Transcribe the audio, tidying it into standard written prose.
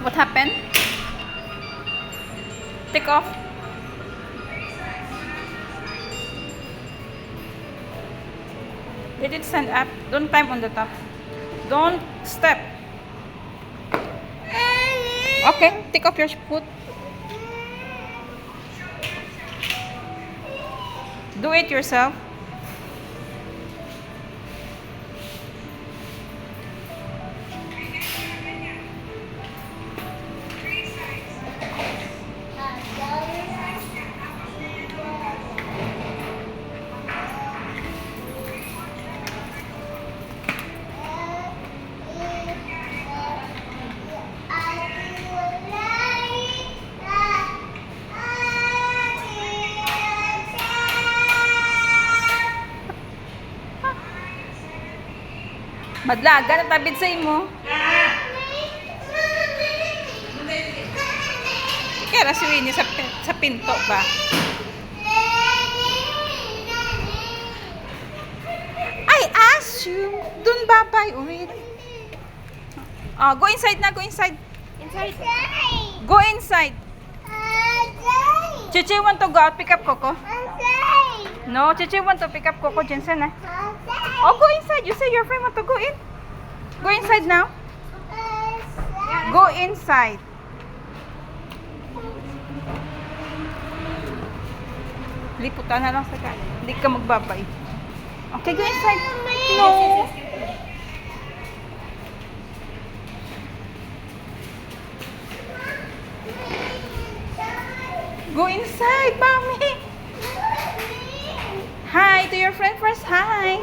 What happened? Take off. Let it stand up. Don't climb on the top. Don't step. Okay, take off your foot. Do it yourself. Madlaga na tabid sa imo. Kaya si Winnie sa pinto ba? I asked you. Dun babay. Wait. Go inside na. Go inside. Inside. Go inside. Chichi want to go out pick up Coco? No, Chichi want to pick up Coco Jensen. Oh, go inside. You say your friend want to go in. Go inside now. Go inside. Liputan na lang sa kanan. Hindi ka magbabay. Okay, go inside. No. Go inside, mommy. Hi to your friend first. Hi.